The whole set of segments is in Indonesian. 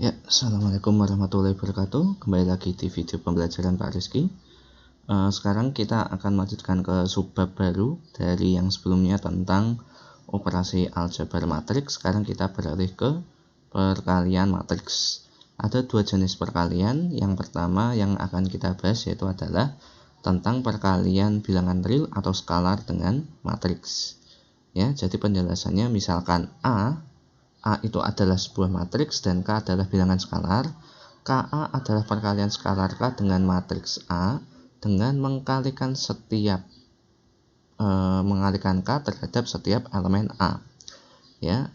Ya, Assalamualaikum warahmatullahi wabarakatuh. Kembali lagi di video pembelajaran Pak Rizky. Sekarang kita akan melanjutkan ke subbab baru dari yang sebelumnya tentang operasi aljabar matriks. Sekarang kita beralih ke perkalian matriks. Ada dua jenis perkalian. Yang pertama yang akan kita bahas yaitu adalah tentang perkalian bilangan real atau skalar dengan matriks. Ya, jadi penjelasannya misalkan A itu adalah sebuah matriks dan K adalah bilangan skalar. KA adalah perkalian skalar K dengan matriks A dengan mengalikan K terhadap setiap elemen A. Ya,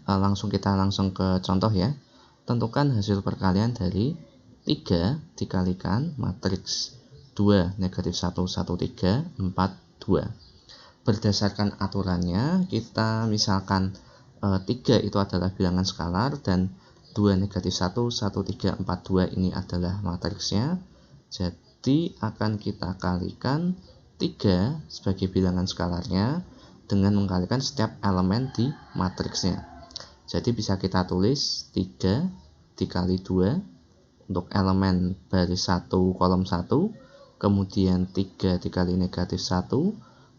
kita langsung ke contoh ya. Tentukan hasil perkalian dari 3 dikalikan matriks 2 negatif 1 1 3 4 2. Berdasarkan aturannya kita misalkan 3 itu adalah bilangan skalar dan 2 negatif 1 1 3 4 2 ini adalah matriksnya. Jadi akan kita kalikan 3 sebagai bilangan skalarnya dengan mengkalikan setiap elemen di matriksnya. Jadi bisa kita tulis 3 dikali 2 untuk elemen baris 1 kolom 1, kemudian 3 dikali negatif 1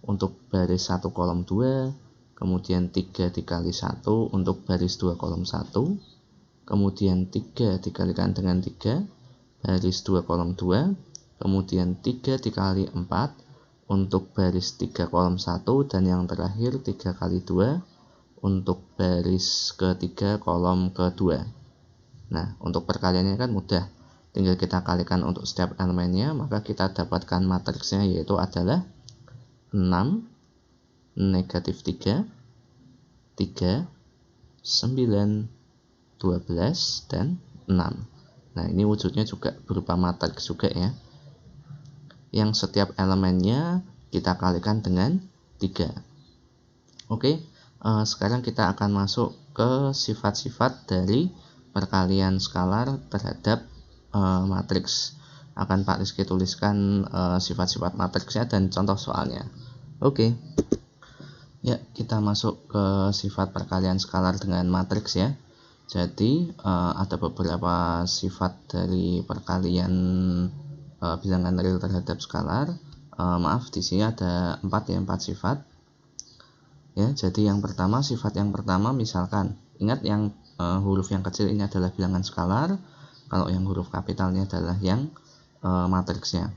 untuk baris 1 kolom 2, kemudian 3 dikali 1 untuk baris 2 kolom 1, kemudian 3 dikalikan dengan 3 baris 2 kolom 2, kemudian 3 dikali 4 untuk baris 3 kolom 1, dan yang terakhir 3 kali 2 untuk baris ketiga kolom kedua. Nah, untuk perkaliannya kan mudah, tinggal kita kalikan untuk setiap elemennya, maka kita dapatkan matriksnya yaitu adalah 6 negatif 3, 3, 9, 12, dan 6. Nah, ini wujudnya juga berupa matriks juga ya. Yang setiap elemennya kita kalikan dengan 3. Oke, sekarang kita akan masuk ke sifat-sifat dari perkalian skalar terhadap matriks. Akan Pak Rizky tuliskan sifat-sifat matriksnya dan contoh soalnya. Oke. Ya, kita masuk ke sifat perkalian skalar dengan matriks ya. Jadi ada beberapa sifat dari perkalian bilangan real terhadap skalar. Maaf, di sini ada 4 sifat. Ya, jadi sifat yang pertama misalkan, ingat yang huruf yang kecil ini adalah bilangan skalar, kalau yang huruf kapitalnya adalah yang matriksnya.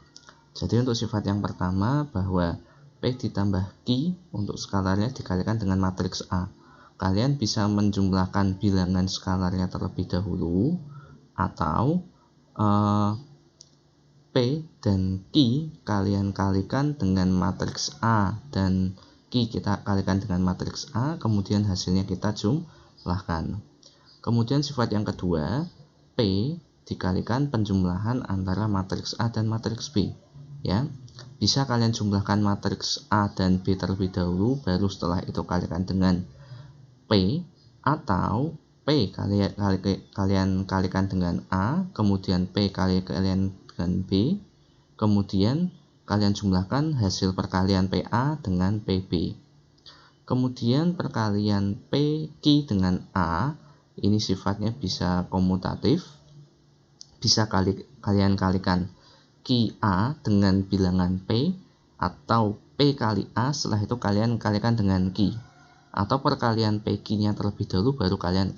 Jadi untuk sifat yang pertama bahwa P ditambah Q untuk skalarnya dikalikan dengan matriks A. Kalian bisa menjumlahkan bilangan skalarnya terlebih dahulu, atau P dan Q kalian kalikan dengan matriks A dan Q kita kalikan dengan matriks A, kemudian hasilnya kita jumlahkan. Kemudian sifat yang kedua, P dikalikan penjumlahan antara matriks A dan matriks B. Ya, bisa kalian jumlahkan matriks A dan B terlebih dahulu, baru setelah itu kalikan dengan P, atau P kalian kalikan dengan A, kemudian P kalian dengan B, kemudian kalian jumlahkan hasil perkalian PA dengan PB. Kemudian perkalian PQ dengan A, ini sifatnya bisa komutatif, bisa kalian kalikan QA dengan bilangan P, atau P kali A, setelah itu kalian kalikan dengan Q, atau perkalian PQ-nya terlebih dahulu baru kalian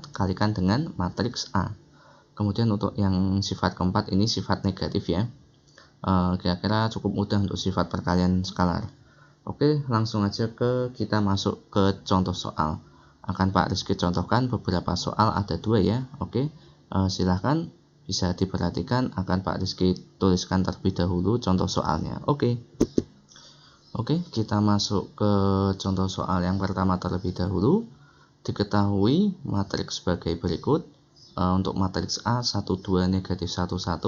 kalikan dengan matriks A. Kemudian untuk yang sifat keempat ini sifat negatif ya. Kira-kira cukup mudah untuk sifat perkalian skalar. Oke, langsung aja kita masuk ke contoh soal. Akan Pak Rizky contohkan beberapa soal, ada 2 ya. Oke, silahkan bisa diperhatikan, akan Pak Rizky tuliskan terlebih dahulu contoh soalnya. Oke, kita masuk ke contoh soal yang pertama terlebih dahulu. Diketahui matriks sebagai berikut. Untuk matriks A 1 2 negatif 1 1,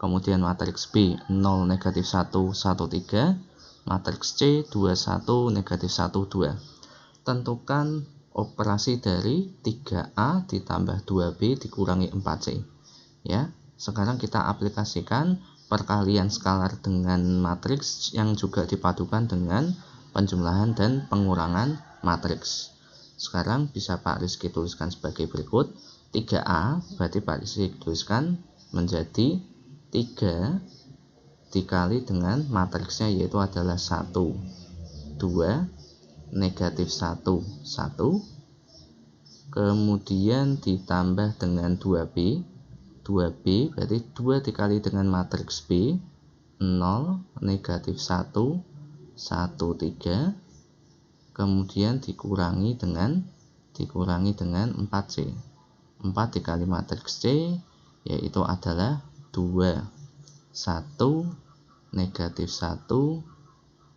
kemudian matriks B 0 negatif 1 1 3, matriks C 2 1 negatif 1 2. Tentukan operasi dari 3A ditambah 2B dikurangi 4C. Ya, sekarang kita aplikasikan perkalian skalar dengan matriks yang juga dipadukan dengan penjumlahan dan pengurangan matriks. Sekarang bisa Pak Rizky tuliskan sebagai berikut. 3A, berarti Pak Rizky tuliskan menjadi 3 dikali dengan matriksnya, yaitu adalah 1, 2, negatif 1, 1, kemudian ditambah dengan 2B, 2B berarti 2 dikali dengan matriks B, 0, negatif 1, 1, 3, kemudian dikurangi dengan 4C. 4 dikali matriks C yaitu adalah 2, 1, negatif 1,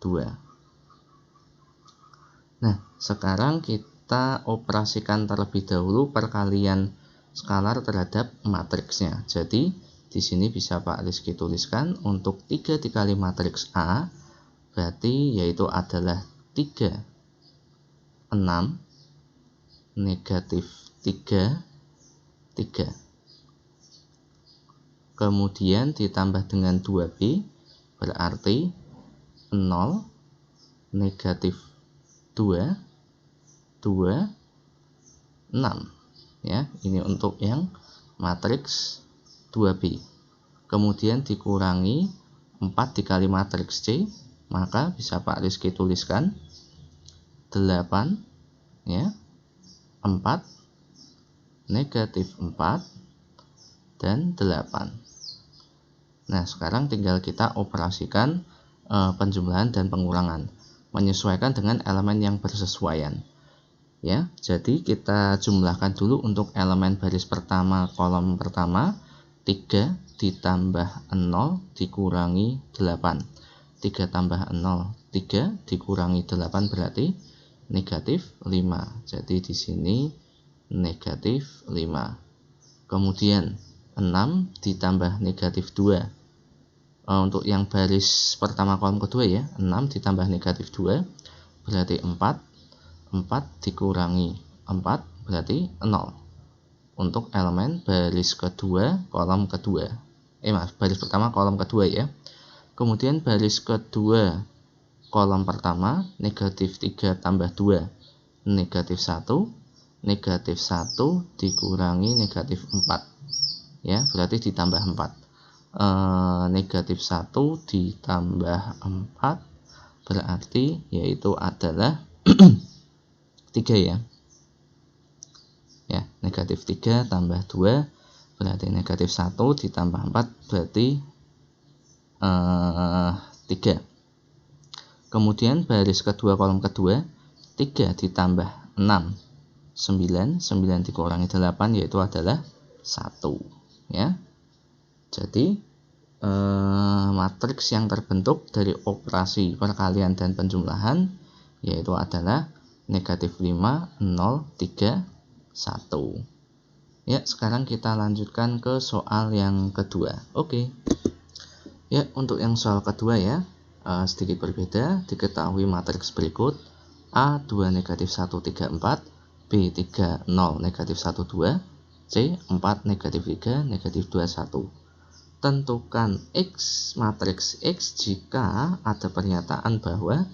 2. Nah, sekarang kita operasikan terlebih dahulu perkalian skalar terhadap matriksnya. Jadi, di sini bisa Pak Rizky tuliskan untuk 3 dikali matriks A, berarti yaitu adalah 3, 6, negatif 3, 3. Kemudian ditambah dengan 2B, berarti 0, negatif 2, 2, 6. Ya, ini untuk yang matriks 2B. Kemudian dikurangi 4 dikali matriks C, maka bisa Pak Rizky tuliskan 8, ya, 4, negatif 4, dan 8. Nah, sekarang tinggal kita operasikan penjumlahan dan pengurangan, menyesuaikan dengan elemen yang bersesuaian. Ya, jadi kita jumlahkan dulu untuk elemen baris pertama, kolom pertama, 3 ditambah 0 dikurangi 8. 3 tambah 0, 3 dikurangi 8 berarti negatif 5. Jadi di sini negatif 5. Kemudian 6 ditambah negatif 2. Untuk yang baris pertama kolom kedua ya, 6 ditambah negatif 2 berarti 4. 4 dikurangi 4 berarti 0. Untuk elemen baris kedua kolom kedua. Baris pertama kolom kedua ya. Kemudian baris kedua kolom pertama, negatif 3 tambah 2 negatif 1. Negatif 1 dikurangi negatif 4. Ya, berarti ditambah 4. Negatif 1 ditambah 4 berarti yaitu adalah 3 ya. Ya, negatif 3 tambah 2 berarti negatif 1 ditambah 4 berarti 3. Kemudian baris kedua kolom kedua, 3 ditambah 6, 9, 9 dikurangi 8 yaitu adalah 1. Ya. Jadi matriks yang terbentuk dari operasi perkalian dan penjumlahan yaitu adalah negatif 5, 0, 3, 1. Ya, sekarang kita lanjutkan ke soal yang kedua. Oke. Ya, untuk yang soal kedua ya, sedikit berbeda. Diketahui matriks berikut: A 2 negatif 1 3 4, B 3 0 negatif 1 2, C 4 negatif 3 negatif 2 1. Tentukan X matriks X jika ada pernyataan bahwa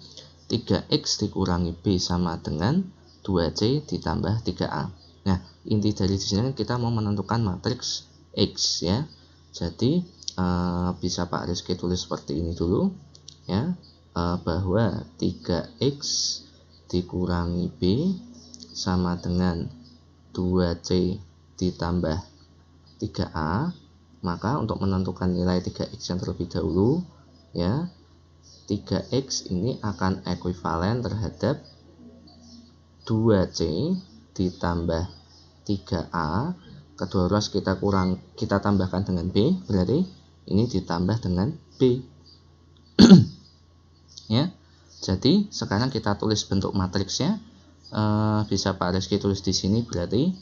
3X dikurangi B sama dengan 2C ditambah 3A. Nah, inti dari di sini kita mau menentukan matriks X ya. Jadi bisa Pak Rizky tulis seperti ini dulu ya, bahwa 3X dikurangi B sama dengan 2C ditambah 3A. Maka untuk menentukan nilai 3X yang terlebih dahulu ya, 3X ini akan ekuivalen terhadap 2C ditambah 3A. Kedua ruas kita tambahkan dengan B, berarti ini ditambah dengan B. Ya. Jadi sekarang kita tulis bentuk matriksnya. Bisa Pak Rizky tulis di sini, berarti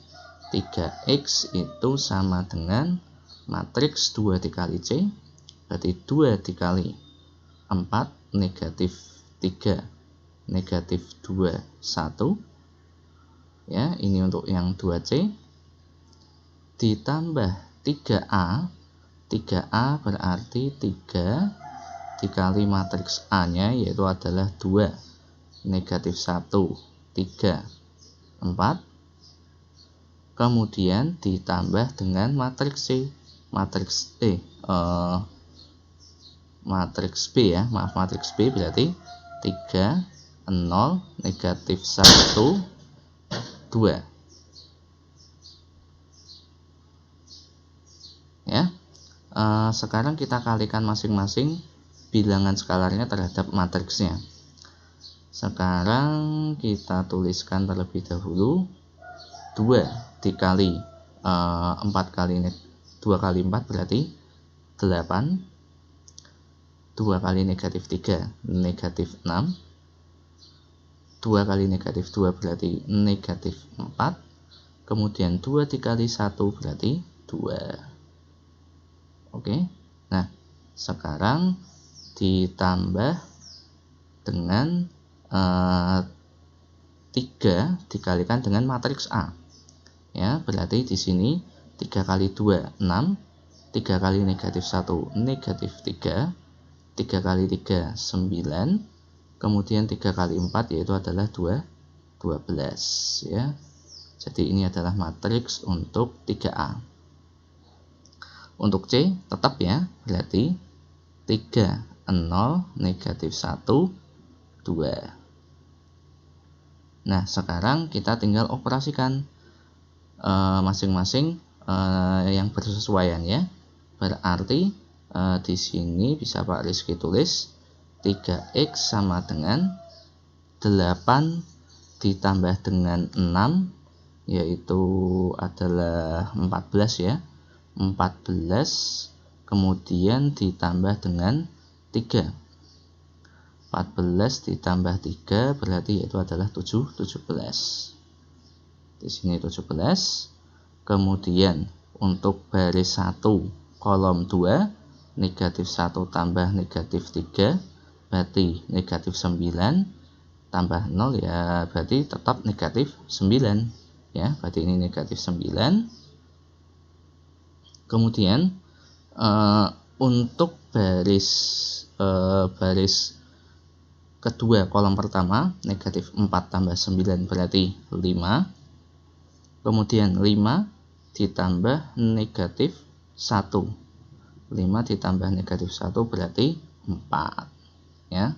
3X itu sama dengan matriks 2 dikali C, berarti 2 dikali 4 negatif 3 negatif 2 1. Ya, ini untuk yang 2C ditambah 3A. 3A berarti 3 dikali matriks A-nya yaitu adalah 2 negatif 1 3 4 kemudian ditambah dengan matriks C, matriks B ya, maaf, matriks B berarti 3, 0, negatif 1, 2 ya. Sekarang kita kalikan masing-masing bilangan skalarnya terhadap matriksnya. Sekarang kita tuliskan terlebih dahulu 2 dikali 4 kali 2 kali 4 berarti 8, 2 kali negatif 3 negatif 6, 2 kali negatif 2 berarti negatif 4, kemudian 2 dikali 1 berarti 2. Oke, nah sekarang ditambah dengan 3 dikalikan dengan matriks A ya, berarti di sini 3 kali 2 6, 3 kali negatif 1 negatif 3, 3 kali 3 9, kemudian 3 kali 4 yaitu adalah 12 ya. Jadi ini adalah matriks untuk 3A. Untuk C tetap ya, berarti 3, 0, negatif 1, 2. Nah, sekarang kita tinggal operasikan masing-masing yang bersesuaian ya. Berarti di sini bisa Pak Rizky tulis 3x sama dengan 8 ditambah dengan 6, yaitu adalah 14 ya. 14 kemudian ditambah dengan 3. 14 ditambah 3 berarti itu adalah 17. Di sini 17. Kemudian untuk baris 1 kolom 2 negatif 1 tambah negatif 3 berarti negatif 9 tambah 0 ya berarti tetap negatif 9 ya, berarti ini negatif 9. Kemudian untuk baris kedua kolom pertama negatif 4 tambah 9 berarti 5. Kemudian 5 ditambah negatif 1. 5 ditambah negatif 1 berarti 4 ya.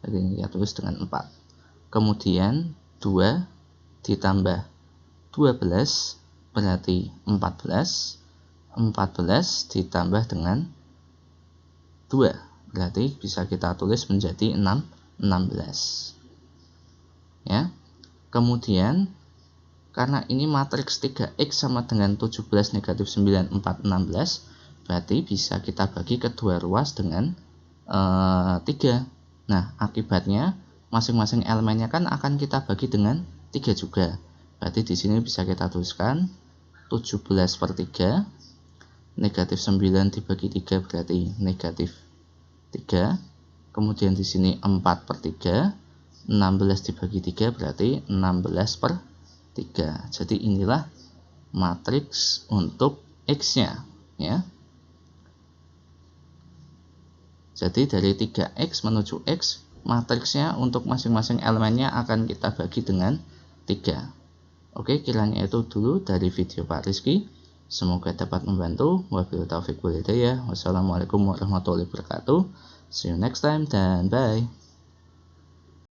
Jadi ini kita tulis dengan 4. Kemudian 2 ditambah 12 berarti 14. 14 ditambah dengan 2 berarti bisa kita tulis menjadi 16 ya. Kemudian karena ini matriks 3x sama dengan 17 negatif 9 4 16 berarti bisa kita bagi kedua ruas dengan 3. Nah akibatnya masing-masing elemennya kan akan kita bagi dengan 3 juga, berarti di sini bisa kita tuliskan 17 per 3, negatif 9 dibagi 3 berarti negatif 3. Kemudian di sini 4 per 3, 16 dibagi 3 berarti 16 per 3. Jadi inilah matriks untuk X-nya ya. Jadi dari 3x menuju X, matriksnya untuk masing-masing elemennya akan kita bagi dengan 3. Oke, kiranya itu dulu dari video Pak Rizky. Semoga dapat membantu. Wabillahi taufiq wal hidayah. Wassalamualaikum warahmatullahi wabarakatuh. See you next time dan bye.